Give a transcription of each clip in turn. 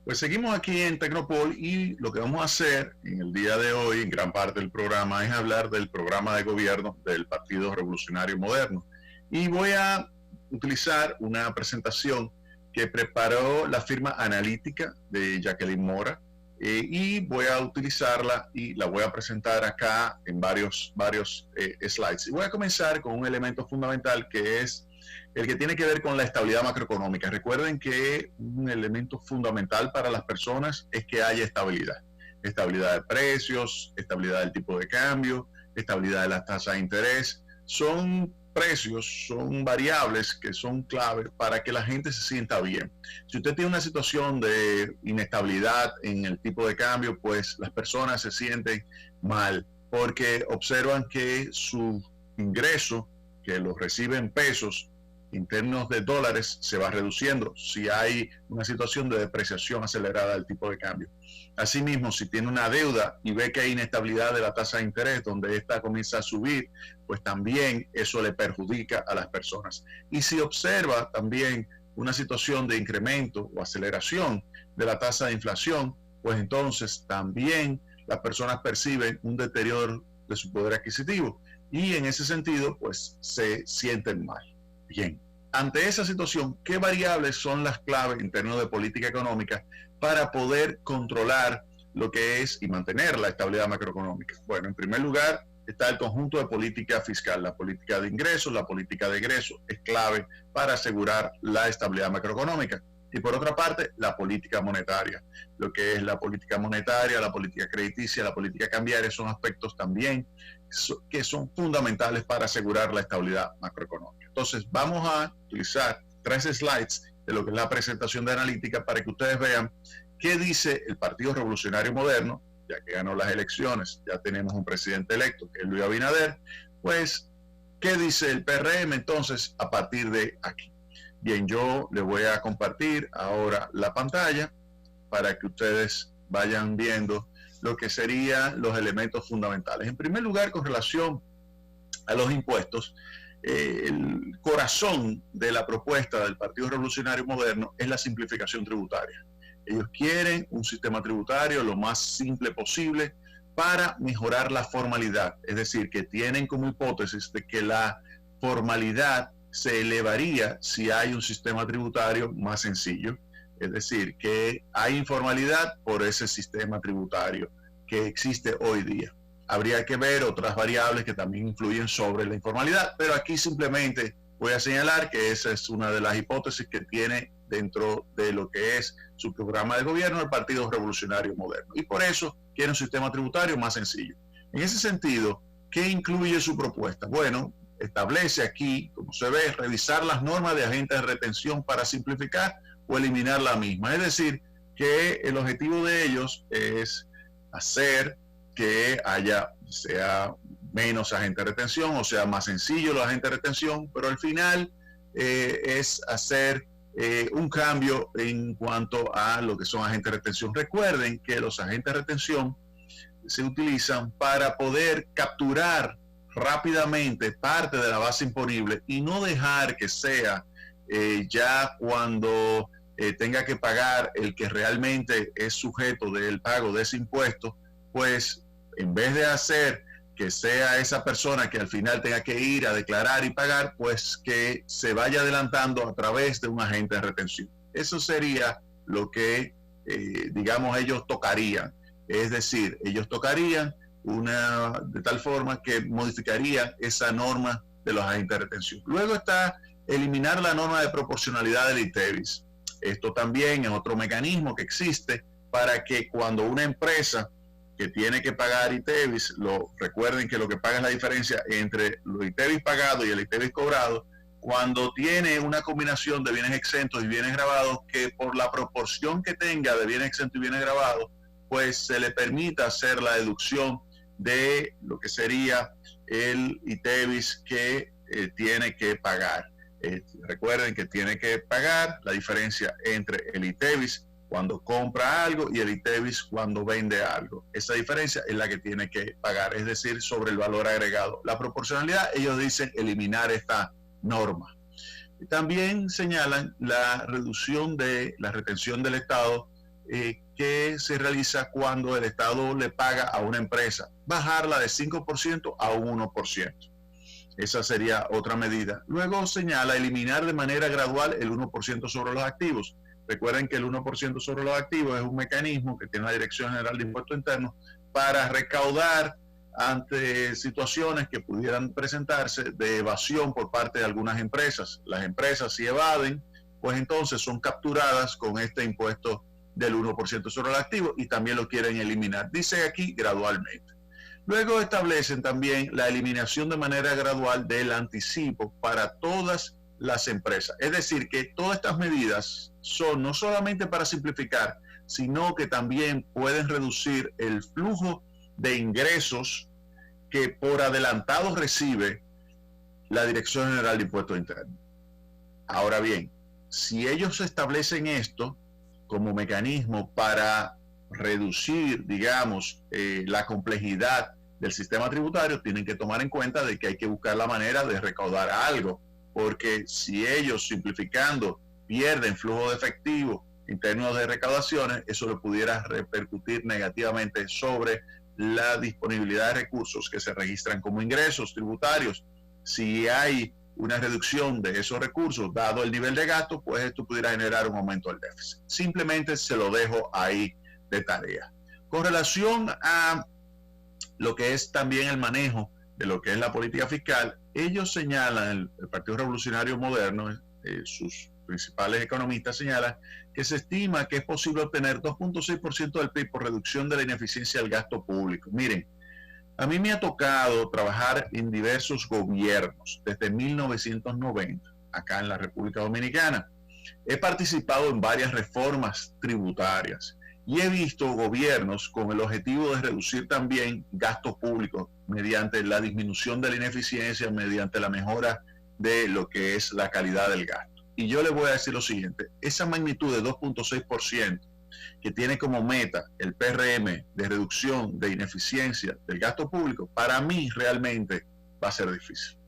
Pues seguimos aquí en Tecnopol y lo que vamos a hacer en el día de hoy, en gran parte del programa, es hablar del programa de gobierno del Partido Revolucionario Moderno. Y voy a utilizar una presentación que preparó la firma analítica de Jacqueline Mora y voy a utilizarla y la voy a presentar acá en varios slides. Y voy a comenzar con un elemento fundamental que es el que tiene que ver con la estabilidad macroeconómica. Recuerden que un elemento fundamental para las personas es que haya estabilidad. Estabilidad de precios, estabilidad del tipo de cambio, estabilidad de las tasas de interés. Son precios, son variables que son clave para que la gente se sienta bien. Si usted tiene una situación de inestabilidad en el tipo de cambio, pues las personas se sienten mal porque observan que su ingreso, que lo reciben en pesos, en términos de dólares, se va reduciendo si hay una situación de depreciación acelerada del tipo de cambio. Asimismo, si tiene una deuda y ve que hay inestabilidad de la tasa de interés, donde esta comienza a subir, pues también eso le perjudica a las personas. Y si observa también una situación de incremento o aceleración de la tasa de inflación, pues entonces también las personas perciben un deterioro de su poder adquisitivo y en ese sentido, pues se sienten mal. Bien, ante esa situación, ¿qué variables son las claves en términos de política económica para poder controlar lo que es y mantener la estabilidad macroeconómica? Bueno, en primer lugar está el conjunto de política fiscal. La política de ingresos, la política de egresos es clave para asegurar la estabilidad macroeconómica. Y por otra parte, la política monetaria. Lo que es la política monetaria, la política crediticia, la política cambiaria son aspectos también que son fundamentales para asegurar la estabilidad macroeconómica. Entonces, vamos a utilizar 3 slides de lo que es la presentación de analítica para que ustedes vean qué dice el Partido Revolucionario Moderno, ya que ganó las elecciones, ya tenemos un presidente electo, que es Luis Abinader, pues, ¿qué dice el PRM entonces a partir de aquí? Bien, yo les voy a compartir ahora la pantalla para que ustedes vayan viendo lo que serían los elementos fundamentales. En primer lugar, con relación a los impuestos, el corazón de la propuesta del Partido Revolucionario Moderno es la simplificación tributaria. Ellos quieren un sistema tributario lo más simple posible para mejorar la formalidad, es decir, que tienen como hipótesis de que la formalidad se elevaría si hay un sistema tributario más sencillo. Es decir, que hay informalidad por ese sistema tributario que existe hoy día. Habría que ver otras variables que también influyen sobre la informalidad, pero aquí simplemente voy a señalar que esa es una de las hipótesis que tiene dentro de lo que es su programa de gobierno el Partido Revolucionario Moderno. Y por eso quiere un sistema tributario más sencillo. En ese sentido, ¿qué incluye su propuesta? Bueno, establece aquí, como se ve, revisar las normas de agentes de retención para simplificar o eliminar la misma. Es decir, que el objetivo de ellos es hacer que sea menos agentes de retención, o sea, más sencillo los agentes de retención, pero al final es hacer un cambio en cuanto a lo que son agentes de retención. Recuerden que los agentes de retención se utilizan para poder capturar rápidamente parte de la base imponible y no dejar que sea ya cuando tenga que pagar el que realmente es sujeto del pago de ese impuesto, pues en vez de hacer que sea esa persona que al final tenga que ir a declarar y pagar, pues que se vaya adelantando a través de un agente de retención. Eso sería lo que, digamos, ellos tocarían. Es decir, ellos tocarían de tal forma que modificaría esa norma de los agentes de retención. Luego está eliminar la norma de proporcionalidad del ITEVIS. Esto también es otro mecanismo que existe para que cuando una empresa que tiene que pagar ITEVIS, recuerden que lo que paga es la diferencia entre los ITEVIS pagados y el ITEVIS cobrado, cuando tiene una combinación de bienes exentos y bienes gravados, que por la proporción que tenga de bienes exentos y bienes gravados, pues se le permita hacer la deducción de lo que sería el ITEVIS que tiene que pagar. Recuerden que tiene que pagar la diferencia entre el ITEVIS cuando compra algo y el ITEVIS cuando vende algo. Esa diferencia es la que tiene que pagar, es decir, sobre el valor agregado. La proporcionalidad, ellos dicen eliminar esta norma. También señalan la reducción de la retención del Estado que se realiza cuando el Estado le paga a una empresa, bajarla de 5% a un 1%. Esa sería otra medida. Luego señala eliminar de manera gradual el 1% sobre los activos. Recuerden que el 1% sobre los activos es un mecanismo que tiene la Dirección General de Impuestos Internos para recaudar ante situaciones que pudieran presentarse de evasión por parte de algunas empresas. Las empresas, si evaden, pues entonces son capturadas con este impuesto del 1% sobre el activo y también lo quieren eliminar. Dice aquí gradualmente. Luego establecen también la eliminación de manera gradual del anticipo para todas las empresas. Es decir, que todas estas medidas son no solamente para simplificar, sino que también pueden reducir el flujo de ingresos que por adelantado recibe la Dirección General de Impuestos Internos. Ahora bien, si ellos establecen esto como mecanismo para reducir, digamos, la complejidad del sistema tributario, tienen que tomar en cuenta de que hay que buscar la manera de recaudar algo, porque si ellos simplificando pierden flujo de efectivo en términos de recaudaciones, eso le pudiera repercutir negativamente sobre la disponibilidad de recursos que se registran como ingresos tributarios. Si hay una reducción de esos recursos, dado el nivel de gasto, pues esto pudiera generar un aumento del déficit. Simplemente se lo dejo ahí de tarea. Con relación a lo que es también el manejo de lo que es la política fiscal, ellos señalan, el Partido Revolucionario Moderno, sus principales economistas señalan que se estima que es posible obtener 2.6% del PIB por reducción de la ineficiencia del gasto público. Miren, a mí me ha tocado trabajar en diversos gobiernos desde 1990, acá en la República Dominicana. He participado en varias reformas tributarias y he visto gobiernos con el objetivo de reducir también gastos públicos mediante la disminución de la ineficiencia, mediante la mejora de lo que es la calidad del gasto. Y yo le voy a decir lo siguiente, esa magnitud de 2.6% que tiene como meta el PRM de reducción de ineficiencia del gasto público, para mí realmente va a ser difícil.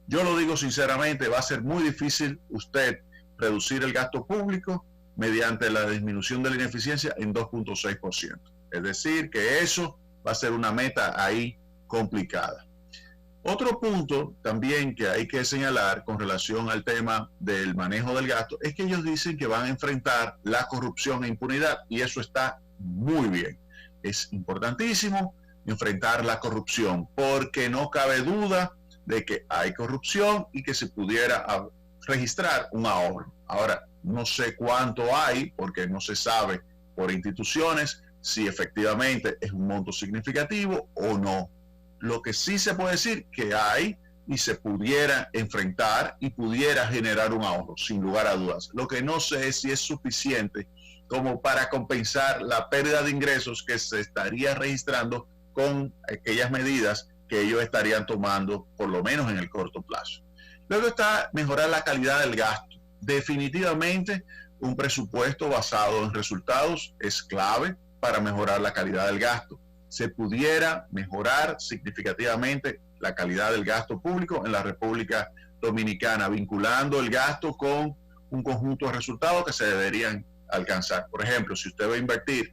Yo lo digo sinceramente, va a ser muy difícil usted reducir el gasto público mediante la disminución de la ineficiencia en 2.6%. Es decir, que eso va a ser una meta ahí complicada. Otro punto también que hay que señalar con relación al tema del manejo del gasto es que ellos dicen que van a enfrentar la corrupción e impunidad y eso está muy bien. Es importantísimo enfrentar la corrupción porque no cabe duda de que hay corrupción y que se pudiera registrar un ahorro. Ahora, no sé cuánto hay porque no se sabe por instituciones si efectivamente es un monto significativo o no. Lo que sí se puede decir que hay y se pudiera enfrentar y pudiera generar un ahorro, sin lugar a dudas. Lo que no sé es si es suficiente como para compensar la pérdida de ingresos que se estaría registrando con aquellas medidas que ellos estarían tomando, por lo menos en el corto plazo. Luego está mejorar la calidad del gasto. Definitivamente, un presupuesto basado en resultados es clave para mejorar la calidad del gasto. Se pudiera mejorar significativamente la calidad del gasto público en la República Dominicana, vinculando el gasto con un conjunto de resultados que se deberían alcanzar. Por ejemplo, si usted va a invertir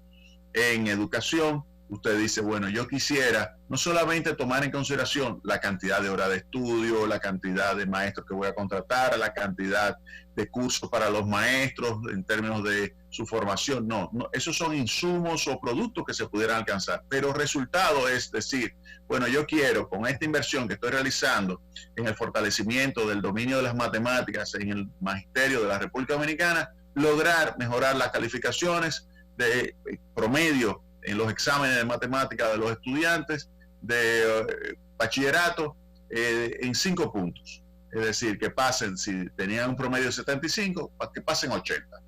en educación, usted dice, bueno, yo quisiera no solamente tomar en consideración la cantidad de horas de estudio, la cantidad de maestros que voy a contratar, la cantidad de cursos para los maestros en términos de su formación, no, esos son insumos o productos que se pudieran alcanzar, pero el resultado es decir, bueno, yo quiero con esta inversión que estoy realizando en el fortalecimiento del dominio de las matemáticas en el magisterio de la República Dominicana, lograr mejorar las calificaciones de promedio en los exámenes de matemáticas de los estudiantes de bachillerato en 5 puntos. Es decir, que pasen, si tenían un promedio de 75, que pasen 80.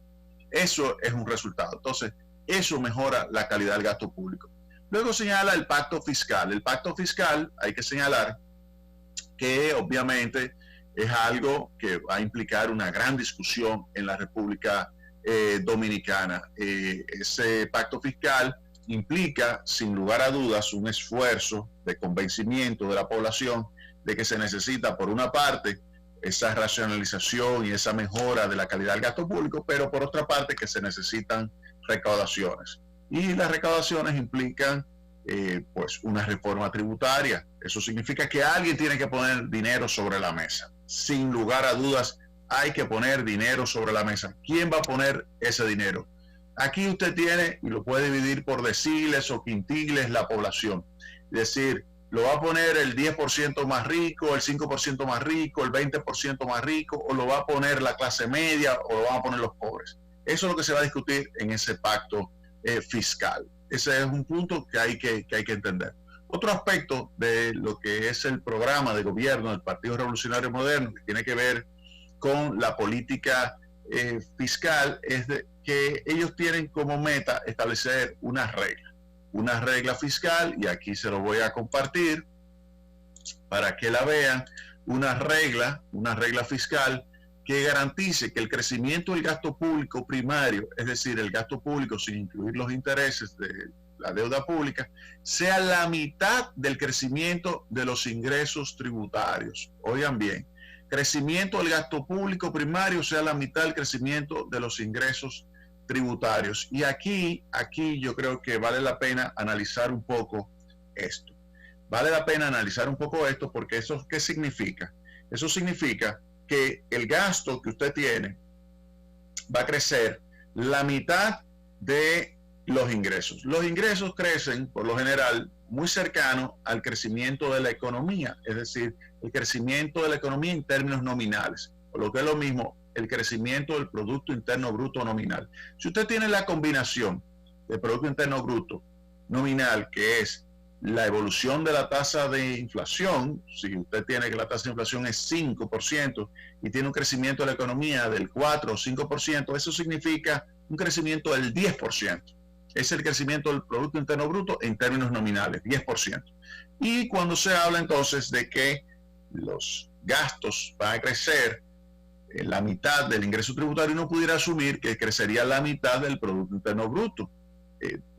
Eso es un resultado. Entonces, eso mejora la calidad del gasto público. Luego señala el pacto fiscal. El pacto fiscal, hay que señalar que obviamente es algo que va a implicar una gran discusión en la República Dominicana. Ese pacto fiscal implica, sin lugar a dudas, un esfuerzo de convencimiento de la población de que se necesita, por una parte, esa racionalización y esa mejora de la calidad del gasto público, pero por otra parte, que se necesitan recaudaciones. Y las recaudaciones implican pues una reforma tributaria. Eso significa que alguien tiene que poner dinero sobre la mesa. Sin lugar a dudas, hay que poner dinero sobre la mesa. ¿Quién va a poner ese dinero? Aquí usted tiene, y lo puede dividir por deciles o quintiles, la población. Es decir, lo va a poner el 10% más rico, el 5% más rico, el 20% más rico, o lo va a poner la clase media, o lo van a poner los pobres. Eso es lo que se va a discutir en ese pacto fiscal. Ese es un punto que hay que entender. Otro aspecto de lo que es el programa de gobierno del Partido Revolucionario Moderno, que tiene que ver con la política fiscal, es que ellos tienen como meta establecer una regla fiscal, y aquí se lo voy a compartir para que la vean, una regla fiscal que garantice que el crecimiento del gasto público primario, es decir, el gasto público sin incluir los intereses de la deuda pública, sea la mitad del crecimiento de los ingresos tributarios. Oigan bien, crecimiento del gasto público primario sea la mitad del crecimiento de los ingresos tributarios. Y aquí yo creo que vale la pena analizar un poco esto. Vale la pena analizar un poco esto porque eso, ¿qué significa? Eso significa que el gasto que usted tiene va a crecer la mitad de los ingresos. Los ingresos crecen, por lo general, muy cercano al crecimiento de la economía, es decir, el crecimiento de la economía en términos nominales, o lo que es lo mismo, el crecimiento del Producto Interno Bruto nominal. Si usted tiene la combinación del Producto Interno Bruto nominal, que es la evolución de la tasa de inflación, si usted tiene que la tasa de inflación es 5% y tiene un crecimiento de la economía del 4 o 5%, eso significa un crecimiento del 10%. Es el crecimiento del Producto Interno Bruto en términos nominales, 10%. Y cuando se habla entonces de que los gastos van a crecer en la mitad del ingreso tributario, uno pudiera asumir que crecería la mitad del Producto Interno Bruto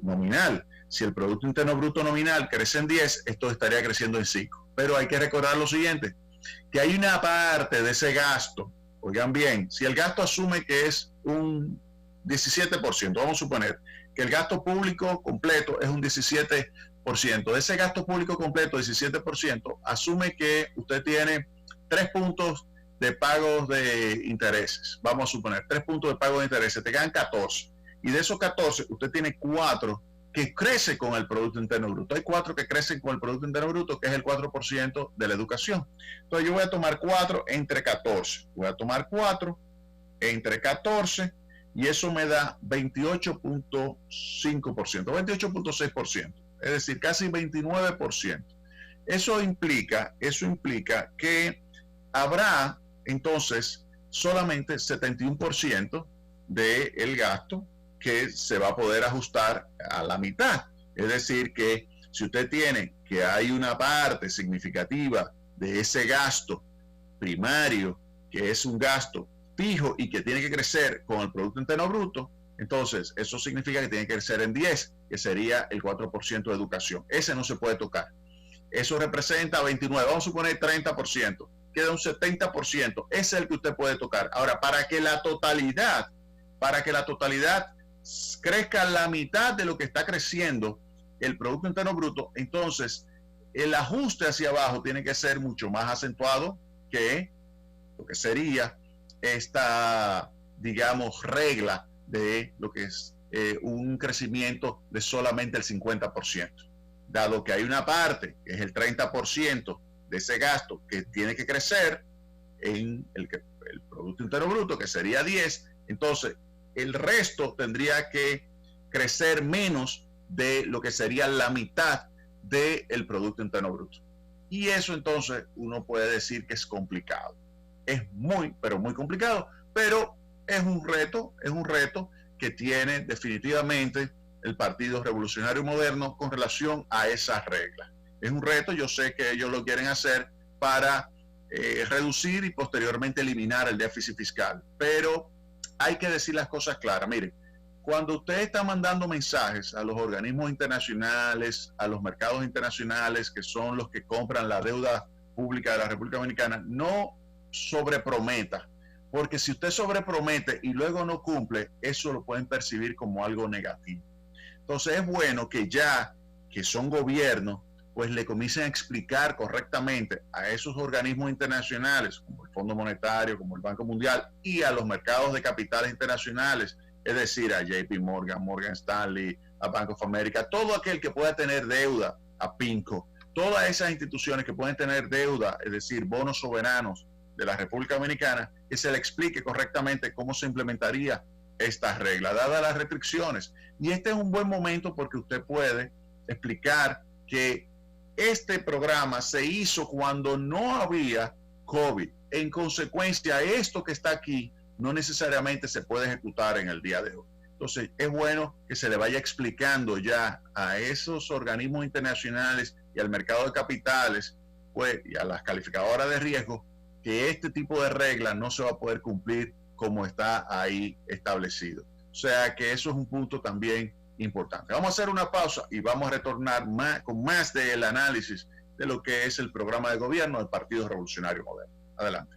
nominal. Si el Producto Interno Bruto nominal crece en 10, esto estaría creciendo en 5. Pero hay que recordar lo siguiente, que hay una parte de ese gasto, oigan bien, si el gasto asume que es un 17%, vamos a suponer que el gasto público completo es un 17%, de ese gasto público completo, 17%, asume que usted tiene 3 puntos de pagos de intereses, vamos a suponer, 3 puntos de pago de intereses, te quedan 14, y de esos 14, usted tiene 4 que crece con el Producto Interno Bruto. Hay 4 que crecen con el Producto Interno Bruto, que es el 4% de la educación. Entonces yo voy a tomar 4 entre 14. Voy a tomar 4 entre 14 y eso me da 28.5%, 28.6%. Es decir, casi 29%. Eso implica que habrá entonces solamente 71% del gasto que se va a poder ajustar a la mitad. Es decir, que si usted tiene que hay una parte significativa de ese gasto primario, que es un gasto fijo y que tiene que crecer con el Producto Interno Bruto, entonces eso significa que tiene que crecer en 10, que sería el 4% de educación. Ese no se puede tocar. Eso representa 29, vamos a suponer 30%, queda un 70%, ese es el que usted puede tocar. Ahora, para que la totalidad crezca la mitad de lo que está creciendo el Producto Interno Bruto, entonces el ajuste hacia abajo tiene que ser mucho más acentuado que lo que sería esta, digamos, regla de lo que es un crecimiento de solamente el 50%. Dado que hay una parte, que es el 30% de ese gasto que tiene que crecer en el Producto Interno Bruto, que sería 10, entonces el resto tendría que crecer menos de lo que sería la mitad del Producto Interno Bruto. Y eso entonces uno puede decir que es complicado. Es muy, pero muy complicado, pero es un reto que tiene definitivamente el Partido Revolucionario Moderno con relación a esas reglas. Es un reto, yo sé que ellos lo quieren hacer para reducir y posteriormente eliminar el déficit fiscal, pero hay que decir las cosas claras. Miren, cuando usted está mandando mensajes a los organismos internacionales, a los mercados internacionales, que son los que compran la deuda pública de la República Dominicana, no sobreprometa, porque si usted sobrepromete y luego no cumple, eso lo pueden percibir como algo negativo. Entonces es bueno que ya que son gobiernos, pues le comiencen a explicar correctamente a esos organismos internacionales, como el Fondo Monetario, como el Banco Mundial, y a los mercados de capitales internacionales, es decir, a JP Morgan, Morgan Stanley, a Bank of America, todo aquel que pueda tener deuda, a PINCO, todas esas instituciones que pueden tener deuda, es decir, bonos soberanos de la República Dominicana, que se le explique correctamente cómo se implementaría esta regla, dadas las restricciones. Y este es un buen momento porque usted puede explicar que este programa se hizo cuando no había COVID. En consecuencia, esto que está aquí no necesariamente se puede ejecutar en el día de hoy. Entonces, es bueno que se le vaya explicando ya a esos organismos internacionales y al mercado de capitales, pues, y a las calificadoras de riesgo, que este tipo de reglas no se va a poder cumplir como está ahí establecido. O sea que eso es un punto también importante. Vamos a hacer una pausa y vamos a retornar con más del análisis de lo que es el programa de gobierno del Partido Revolucionario Moderno. Adelante.